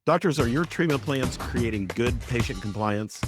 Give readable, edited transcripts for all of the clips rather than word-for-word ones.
Doctors, are your treatment plans creating good patient compliance?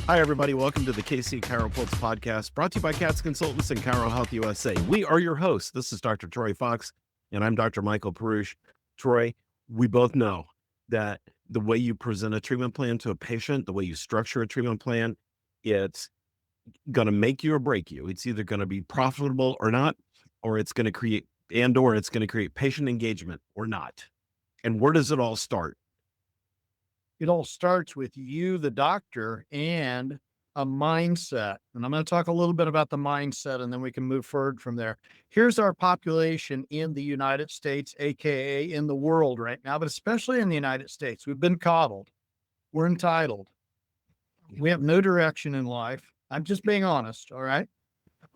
Hi, everybody. Welcome to the KC Chiro Pulse podcast, brought to you by CATS Consultants and Chiro Health USA. We are your hosts. This is Dr. Troy Fox, and I'm Dr. Michael Perush. Troy, we both know that the way you present a treatment plan to a patient, the way you structure a treatment plan, it's going to make you or break you. It's either going to be profitable or not, or it's going to create patient engagement or not. And where does it all start? It all starts with you, the doctor, and a mindset. And I'm going to talk a little bit about the mindset and then we can move forward from there. Here's our population in the United States, AKA in the world right now, but especially in the United States. We've been coddled. We're entitled. We have no direction in life. I'm just being honest. All right.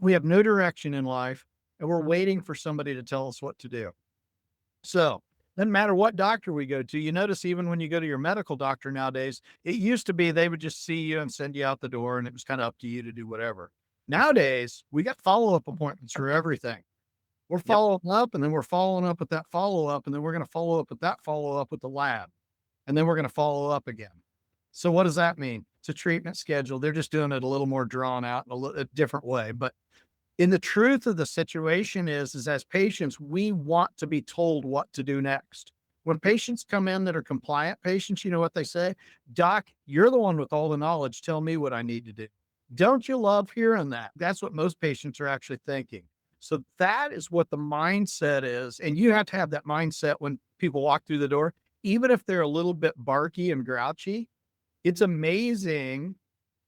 We have no direction in life and we're waiting for somebody to tell us what to do. So, doesn't matter what doctor we go to. You notice even when you go to your medical doctor nowadays, it used to be they would just see you and send you out the door and it was kind of up to you to do whatever. Nowadays, we got follow-up appointments for everything. We're following up and then we're following up with that follow-up and then we're going to follow up with that follow-up with the lab. And then we're going to follow up again. So what does that mean? It's a treatment schedule. They're just doing it a little more drawn out in a different way. But in the truth of the situation is as patients, we want to be told what to do next. When patients come in that are compliant patients, you know what they say? Doc, you're the one with all the knowledge. Tell me what I need to do. Don't you love hearing that? That's what most patients are actually thinking. So that is what the mindset is. And you have to have that mindset when people walk through the door, even if they're a little bit barky and grouchy. It's amazing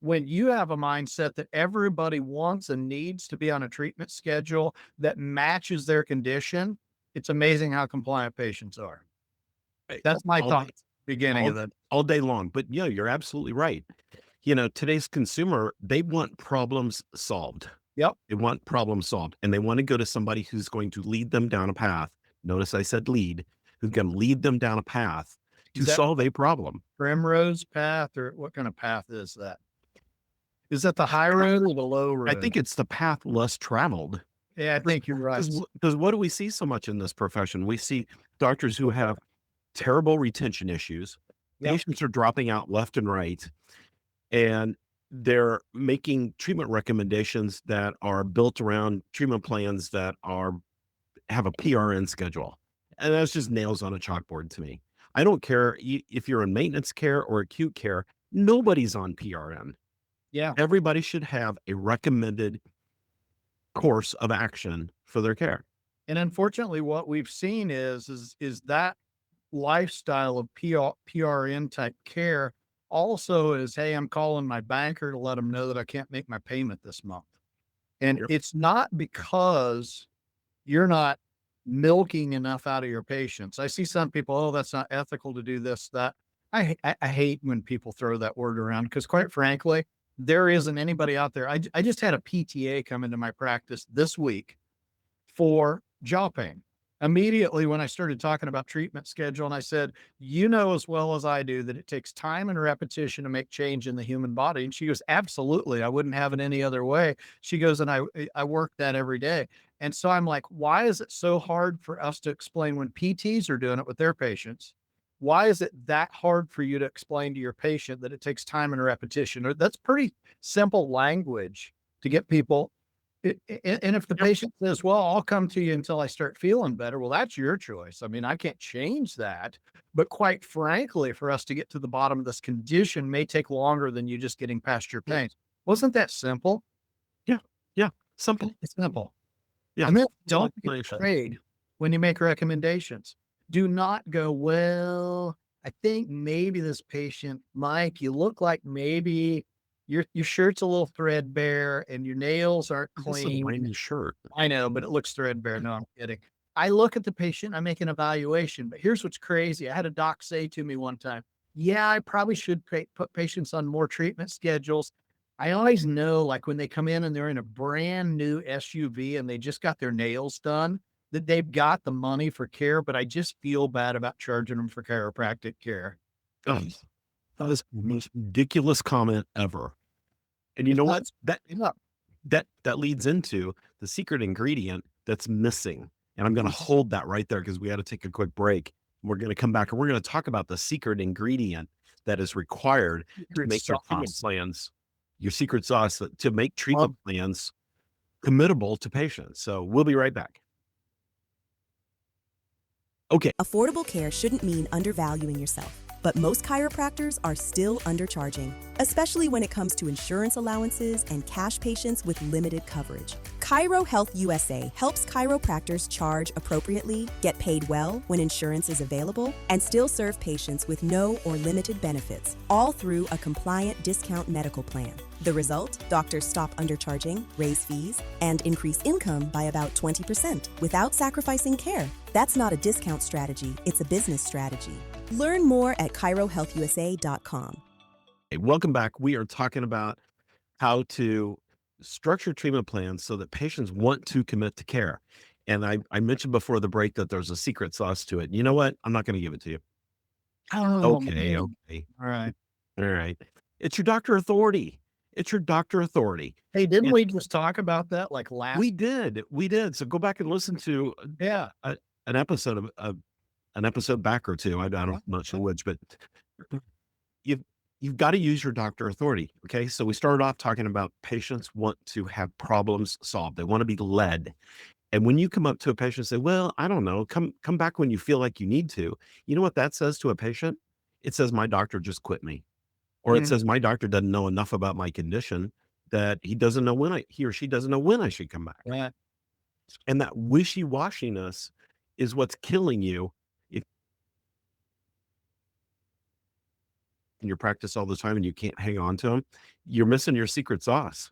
when you have a mindset that everybody wants and needs to be on a treatment schedule that matches their condition. It's amazing how compliant patients are. That's my thoughts beginning of it. All day long. But yeah, you're absolutely right. You know, today's consumer, they want problems solved. Yep. They want problems solved and they want to go to somebody who's going to lead them down a path. Notice I said lead, who's going to lead them down a path to solve a problem. Primrose path, or what kind of path is that? Is that the high road or the low road? I think it's the path less traveled. Yeah, I think you're right. Because what do we see so much in this profession? We see doctors who have terrible retention issues. Yep. Patients are dropping out left and right, and they're making treatment recommendations that are built around treatment plans that have a PRN schedule. And that's just nails on a chalkboard to me. I don't care if you're in maintenance care or acute care, nobody's on PRN. Yeah. Everybody should have a recommended course of action for their care. And unfortunately, what we've seen is that lifestyle of PRN type care also is, hey, I'm calling my banker to let them know that I can't make my payment this month. And it's not because you're not milking enough out of your patients. I see some people, oh, that's not ethical to do this, that. I hate when people throw that word around because quite frankly, there isn't anybody out there. I just had a PTA come into my practice this week for jaw pain. Immediately when I started talking about treatment schedule, and I said, you know as well as I do that it takes time and repetition to make change in the human body. And she goes, absolutely. I wouldn't have it any other way. She goes, and I work that every day. And so I'm like, why is it so hard for us to explain when PTs are doing it with their patients? Why is it that hard for you to explain to your patient that it takes time and repetition? Or that's pretty simple language to get people. And if the patient says, well, I'll come to you until I start feeling better. Well, that's your choice. I mean, I can't change that. But quite frankly, for us to get to the bottom of this condition may take longer than you just getting past your pain. Wasn't that simple? Yeah. Yeah. Simple. It's simple. Yeah. And then don't be afraid when you make recommendations. Do not go, well, I think maybe this patient, Mike, you look like maybe your shirt's a little threadbare and your nails aren't clean. It's a shirt. I know, but it looks threadbare. No, I'm kidding. I look at the patient, I make an evaluation, but here's what's crazy. I had a doc say to me one time, yeah, I probably should put patients on more treatment schedules. I always know, like when they come in and they're in a brand new SUV and they just got their nails done, that they've got the money for care, but I just feel bad about charging them for chiropractic care. Oh, that was the most ridiculous comment ever. And you know what? That leads into the secret ingredient that's missing. And I'm going to hold that right there because we had to take a quick break. We're going to come back and we're going to talk about the secret ingredient that is required to Secret make your treatment sauce. plans, your secret sauce to make treatment Love plans committable to patients. So we'll be right back. Okay. Affordable care shouldn't mean undervaluing yourself, but most chiropractors are still undercharging, especially when it comes to insurance allowances and cash patients with limited coverage. Chiro Health USA helps chiropractors charge appropriately, get paid well when insurance is available, and still serve patients with no or limited benefits, all through a compliant discount medical plan. The result? Doctors stop undercharging, raise fees, and increase income by about 20% without sacrificing care. That's not a discount strategy, it's a business strategy. Learn more at chirohealthusa.com. Hey, welcome back. We are talking about how to structure treatment plans so that patients want to commit to care. And I mentioned before the break that there's a secret sauce to it. You know what? I'm not going to give it to you. Oh, Okay. man. Okay. All right. All right. It's your doctor authority. It's your doctor authority. Hey, didn't And we just talk about that like last? we did. We did. So go back and listen to Yeah. an episode of an episode back or two. I'm not sure which, but you've you've got to use your doctor authority. Okay. So we started off talking about patients want to have problems solved. They want to be led. And when you come up to a patient and say, well, I don't know, come back when you feel like you need to, you know what that says to a patient? It says, my doctor just quit me. Or it Mhm. says, my doctor doesn't know enough about my condition that he or she doesn't know when I should come back. Right. And that wishy-washiness is what's killing you if in your practice all the time and you can't hang on to them. You're missing your secret sauce.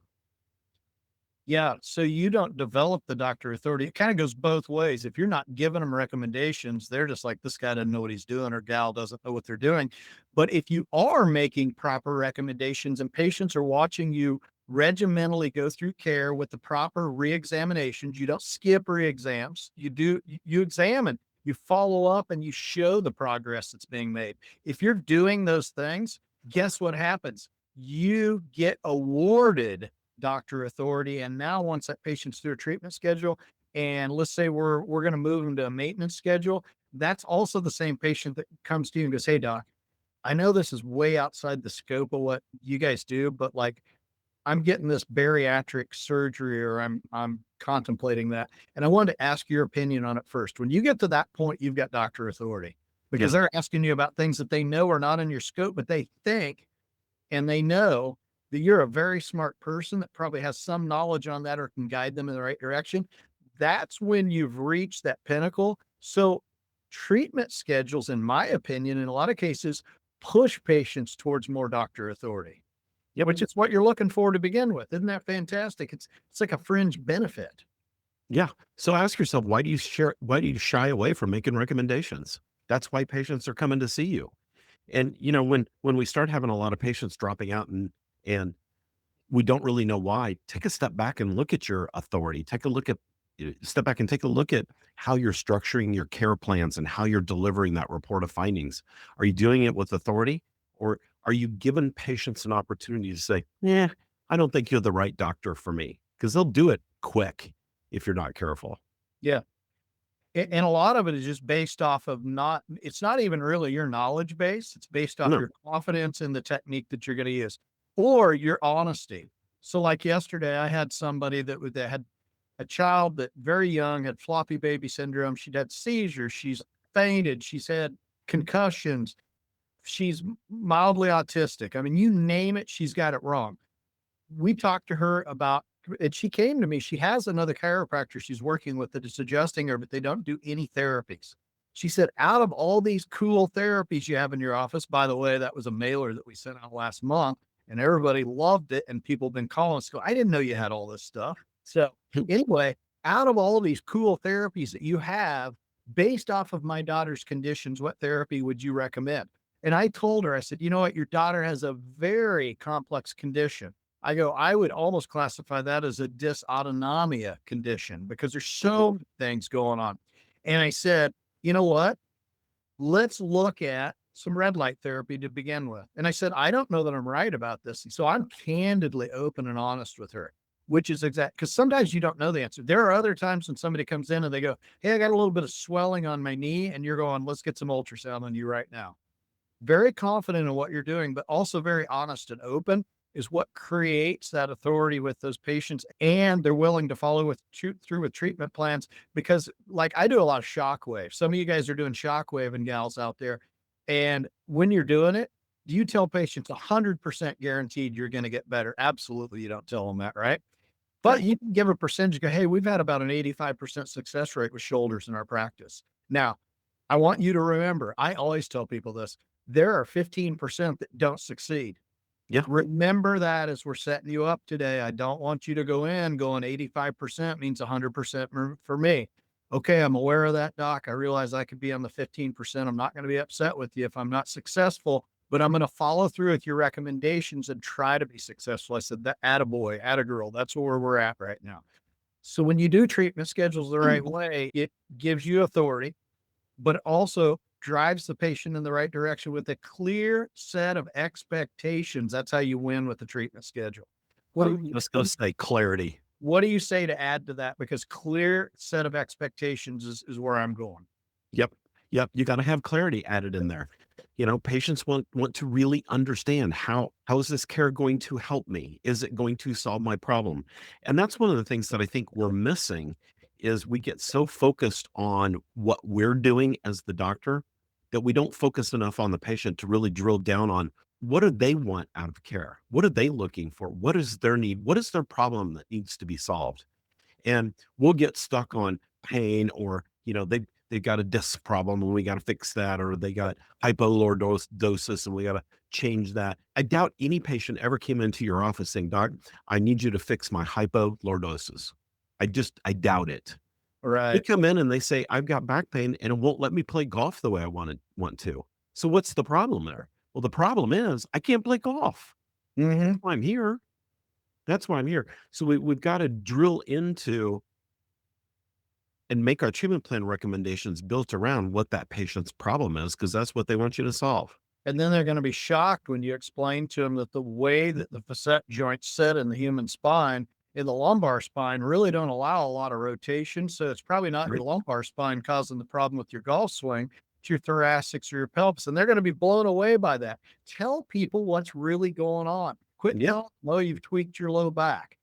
Yeah. So you don't develop the doctor authority. It kind of goes both ways. If you're not giving them recommendations, they're just like, this guy doesn't know what he's doing or gal doesn't know what they're doing. But if you are making proper recommendations and patients are watching you regimentally go through care with the proper re-examinations, you don't skip re-exams. You examine, you follow up and you show the progress that's being made. If you're doing those things, guess what happens? You get awarded doctor authority. And now once that patient's through a treatment schedule, and let's say we're going to move them to a maintenance schedule, that's also the same patient that comes to you and goes, hey doc, I know this is way outside the scope of what you guys do, but like I'm getting this bariatric surgery or I'm contemplating that. And I wanted to ask your opinion on it first. When you get to that point, you've got doctor authority because Yeah. they're asking you about things that they know are not in your scope, but they think and they know that you're a very smart person that probably has some knowledge on that or can guide them in the right direction. That's when you've reached that pinnacle. So, treatment schedules, in my opinion, in a lot of cases, push patients towards more doctor authority, Yep. which is what you're looking for to begin with. Isn't that fantastic? It's like a fringe benefit. Yeah. So ask yourself, why do you shy away from making recommendations? That's why patients are coming to see you. And when we start having a lot of patients dropping out and we don't really know why, take a step back and look at your authority. Step back and take a look at how you're structuring your care plans and how you're delivering that report of findings. Are you doing it with authority, or are you giving patients an opportunity to say, yeah, I don't think you're the right doctor for me? Because they'll do it quick if you're not careful. Yeah. And a lot of it is just based off of it's not even really your knowledge base. It's based off No. your confidence in the technique that you're going to use or your honesty. So like yesterday, I had somebody that had a child that very young had floppy baby syndrome. She'd had seizures. She's fainted. She's had concussions. She's mildly autistic. I mean, you name it, she's got it wrong. We talked to her about and she came to me. She has another chiropractor she's working with that is adjusting her, but they don't do any therapies. She said, out of all these cool therapies you have in your office, by the way, that was a mailer that we sent out last month and everybody loved it. And people have been calling us, go, I didn't know you had all this stuff. So anyway, out of all of these cool therapies that you have based off of my daughter's conditions, what therapy would you recommend? And I told her, I said, you know what? Your daughter has a very complex condition. I go, I would almost classify that as a dysautonomia condition because there's so many things going on. And I said, you know what? Let's look at some red light therapy to begin with. And I said, I don't know that I'm right about this. And so I'm candidly open and honest with her. which is exact, because sometimes you don't know the answer. There are other times when somebody comes in and they go, "Hey, I got a little bit of swelling on my knee," and you're going, "Let's get some ultrasound on you right now." Very confident in what you're doing, but also very honest and open is what creates that authority with those patients. And they're willing to follow through with treatment plans because, like, I do a lot of shockwave. Some of you guys are doing shockwave and gals out there. And when you're doing it, do you tell patients 100% guaranteed you're going to get better? Absolutely. You don't tell them that, right? But you can give a percentage, go, "Hey, we've had about an 85% success rate with shoulders in our practice." Now, I want you to remember, I always tell people this, there are 15% that don't succeed. Yeah. Remember that as we're setting you up today. I don't want you to go in going 85% means 100% for me. Okay, I'm aware of that, doc. I realize I could be on the 15%. I'm not going to be upset with you if I'm not successful, but I'm going to follow through with your recommendations and try to be successful. I said, that attaboy, attagirl. That's where we're at right now. So when you do treatment schedules the right way, it gives you authority, but also drives the patient in the right direction with a clear set of expectations. That's how you win with the treatment schedule. Let's go say clarity. What do you say to add to that? Because clear set of expectations is where I'm going. Yep. Yep. You got to have clarity added in there. Patients want to really understand how is this care going to help me? Is it going to solve my problem? And that's one of the things that I think we're missing is we get so focused on what we're doing as the doctor that we don't focus enough on the patient to really drill down on what do they want out of care? What are they looking for? What is their need? What is their problem that needs to be solved? And we'll get stuck on pain or, they've got a disc problem and we got to fix that, or they got hypolordosis and we got to change that. I doubt any patient ever came into your office saying, "Doc, I need you to fix my hypolordosis." I doubt it. They Right. come in and they say, "I've got back pain and it won't let me play golf the way I want to." So what's the problem there? Well, the problem is I can't play golf. Hmm. That's why I'm here. That's why I'm here. So we've got to drill into and make our treatment plan recommendations built around what that patient's problem is, because that's what they want you to solve. And then they're going to be shocked when you explain to them that the way that the facet joints sit in the human spine, in the lumbar spine, really don't allow a lot of rotation. So it's probably not Right. your lumbar spine causing the problem with your golf swing. It's your thoracics or your pelvis. And they're going to be blown away by that. Tell people what's really going on. Quit Yeah. telling them, "Oh, you've tweaked your low back."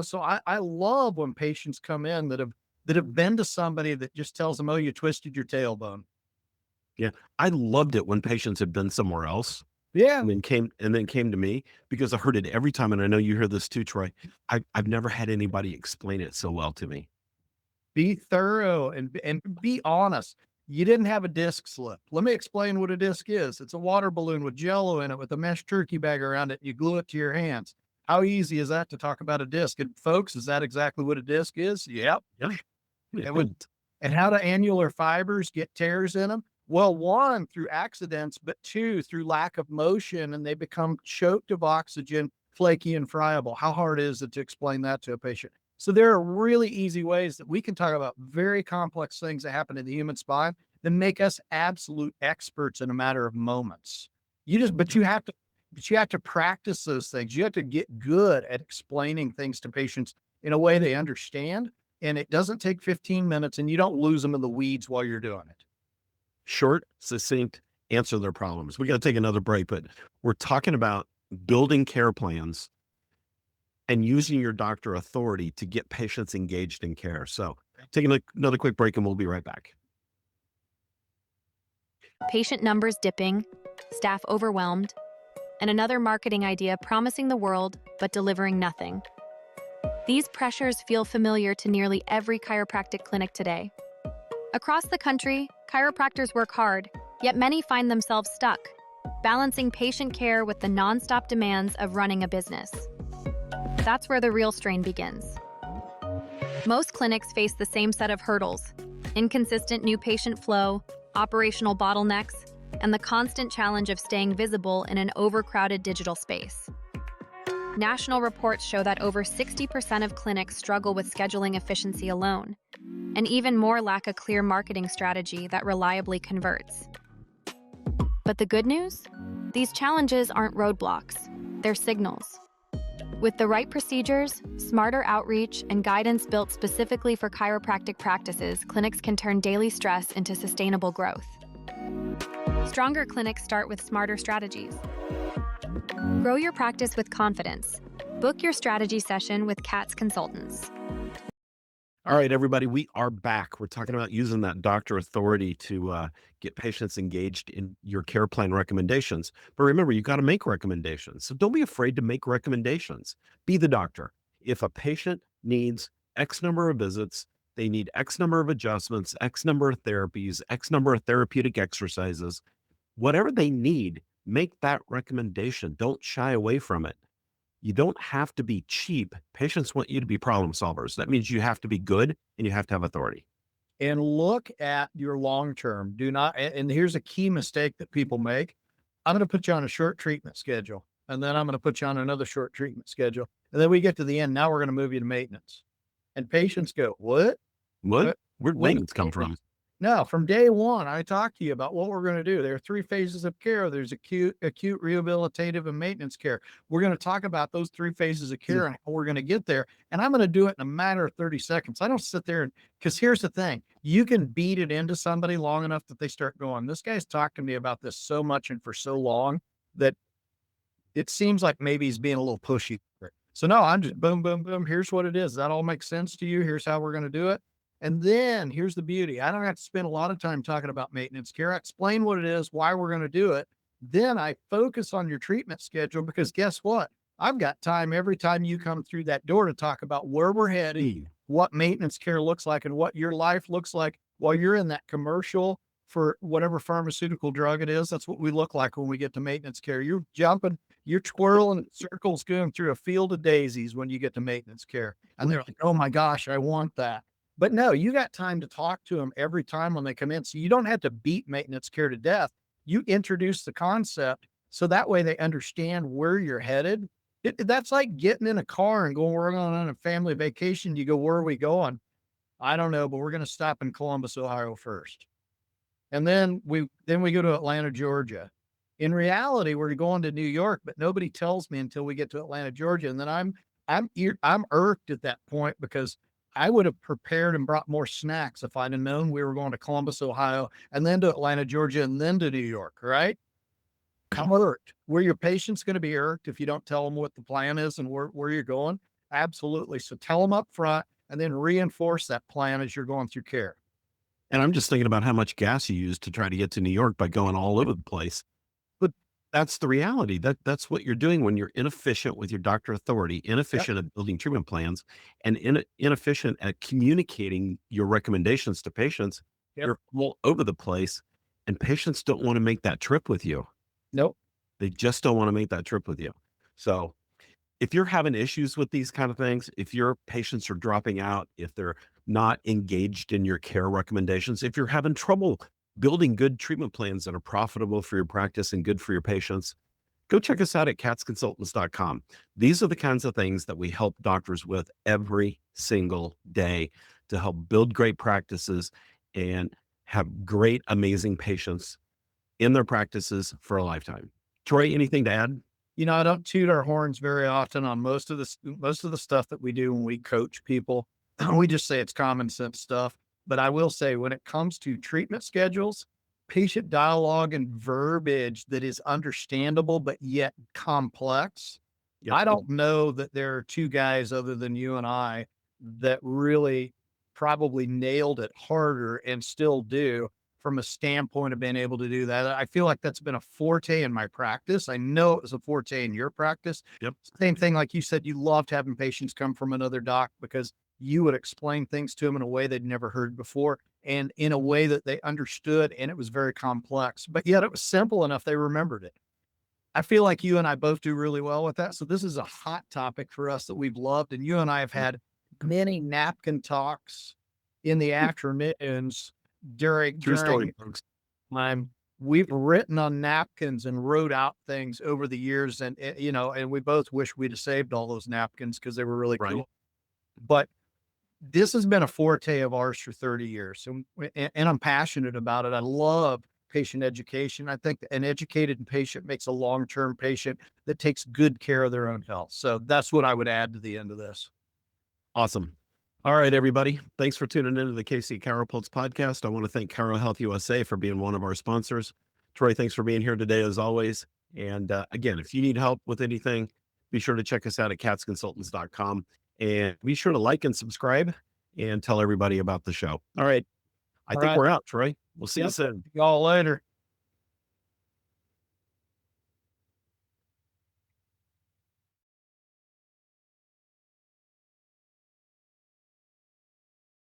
So I love when patients come in that have been to somebody that just tells them, "Oh, you twisted your tailbone." Yeah. I loved it when patients had been somewhere else Yeah. and then came to me because I heard it every time. And I know you hear this too, Troy. I've never had anybody explain it so well to me. Be thorough and be honest. You didn't have a disc slip. Let me explain what a disc is. It's a water balloon with jello in it with a mesh turkey bag around it. You glue it to your hands. How easy is that to talk about a disc? And folks, is that exactly what a disc is? Yep. Yeah. And and how do annular fibers get tears in them? Well, one, through accidents, but two, through lack of motion, and they become choked of oxygen, flaky and friable. How hard is it to explain that to a patient? So there are really easy ways that we can talk about very complex things that happen in the human spine that make us absolute experts in a matter of moments. But you have to practice those things. You have to get good at explaining things to patients in a way they understand. And it doesn't take 15 minutes and you don't lose them in the weeds while you're doing it. Short, succinct, answer their problems. We got to take another break, but we're talking about building care plans and using your doctor authority to get patients engaged in care. So taking another quick break and we'll be right back. Patient numbers dipping, staff overwhelmed, and another marketing idea promising the world but delivering nothing. These pressures feel familiar to nearly every chiropractic clinic today. Across the country, chiropractors work hard, yet many find themselves stuck, balancing patient care with the nonstop demands of running a business. That's where the real strain begins. Most clinics face the same set of hurdles: inconsistent new patient flow, operational bottlenecks, and the constant challenge of staying visible in an overcrowded digital space. National reports show that over 60% of clinics struggle with scheduling efficiency alone, and even more lack a clear marketing strategy that reliably converts. But the good news? These challenges aren't roadblocks, they're signals. With the right procedures, smarter outreach, and guidance built specifically for chiropractic practices, clinics can turn daily stress into sustainable growth. Stronger clinics start with smarter strategies. Grow your practice with confidence. Book your strategy session with CATS Consultants. All right, everybody, we are back. We're talking about using that doctor authority to get patients engaged in your care plan recommendations. But remember, you got to make recommendations. So don't be afraid to make recommendations. Be the doctor. If a patient needs X number of visits, they need X number of adjustments, X number of therapies, X number of therapeutic exercises, whatever they need, make that recommendation. Don't shy away from it. You don't have to be cheap. Patients want you to be problem solvers. That means you have to be good and you have to have authority. And look at your long term. Do not, and here's a key mistake that people make. I'm going to put you on a short treatment schedule, and then I'm going to put you on another short treatment schedule. And then we get to the end. Now we're going to move you to maintenance. And patients go, what? Where'd maintenance come from? No, from day one, I talked to you about what we're going to do. There are 3 phases of care. There's acute, rehabilitative, and maintenance care. We're going to talk about those 3 phases of care and how we're going to get there. And I'm going to do it in a matter of 30 seconds. I don't sit there because here's the thing. You can beat it into somebody long enough that they start going, this guy's talking to me about this so much and for so long that it seems like maybe he's being a little pushy. So no, I'm just boom, boom, boom. Here's what it is. That all makes sense to you. Here's how we're going to do it. And then here's the beauty. I don't have to spend a lot of time talking about maintenance care. I explain what it is, why we're going to do it. Then I focus on your treatment schedule because guess what? I've got time every time you come through that door to talk about where we're heading, what maintenance care looks like, and what your life looks like while you're in that commercial for whatever pharmaceutical drug it is. That's what we look like when we get to maintenance care. You're jumping, you're twirling in circles going through a field of daisies when you get to maintenance care. And they're like, oh my gosh, I want that. But no, you got time to talk to them every time when they come in. So you don't have to beat maintenance care to death. You introduce the concept so that way they understand where you're headed. That's like getting in a car and going, we're going on a family vacation. You go, where are we going? I don't know, but we're going to stop in Columbus, Ohio first. And then we go to Atlanta, Georgia. In reality, we're going to New York, but nobody tells me until we get to Atlanta, Georgia. And then I'm irked at that point because I would have prepared and brought more snacks if I'd have known we were going to Columbus, Ohio, and then to Atlanta, Georgia, and then to New York, right? I'm irked. Were your patients going to be irked if you don't tell them what the plan is and where you're going? Absolutely. So tell them up front and then reinforce that plan as you're going through care. And I'm just thinking about how much gas you use to try to get to New York by going all over the place. But that's the reality. That's what you're doing when you're inefficient with your doctor authority, inefficient at building treatment plans, and inefficient at communicating your recommendations to patients. You're all over the place, and patients don't want to make that trip with you. Nope. They just don't want to make that trip with you. So if you're having issues with these kind of things, if your patients are dropping out, if they're not engaged in your care recommendations, if you're having trouble building good treatment plans that are profitable for your practice and good for your patients, go check us out at catsconsultants.com. These are the kinds of things that we help doctors with every single day to help build great practices and have great, amazing patients in their practices for a lifetime. Troy, anything to add? You know, I don't toot our horns very often on most of the stuff that we do when we coach people. We just say it's common sense stuff. But I will say when it comes to treatment schedules, patient dialogue and verbiage that is understandable, but yet complex. I don't know that there are 2 guys other than you and I that really probably nailed it harder and still do from a standpoint of being able to do that. I feel like that's been a forte in my practice. I know it was a forte in your practice. Same thing. Like you said, you loved having patients come from another doc because you would explain things to them in a way they'd never heard before and in a way that they understood. And it was very complex, but yet it was simple enough they remembered it. I feel like you and I both do really well with that. So this is a hot topic for us that we've loved. And you and I have had many napkin talks in the afternoons during folks. time. We've written on napkins and wrote out things over the years. And, you know, and we both wish we'd have saved all those napkins because they were really cool. But this has been a forte of ours for 30 years. And I'm passionate about it. I love patient education. I think an educated patient makes a long-term patient that takes good care of their own health. So that's what I would add to the end of this. Awesome. All right, everybody. Thanks for tuning into the KC Chiropulse podcast. I want to thank Chiro Health USA for being one of our sponsors. Troy, thanks for being here today as always. And again, if you need help with anything, be sure to check us out at catsconsultants.com and be sure to like and subscribe and tell everybody about the show. All right. I think right. we're out, Troy. We'll see you Yep. soon. Y'all later.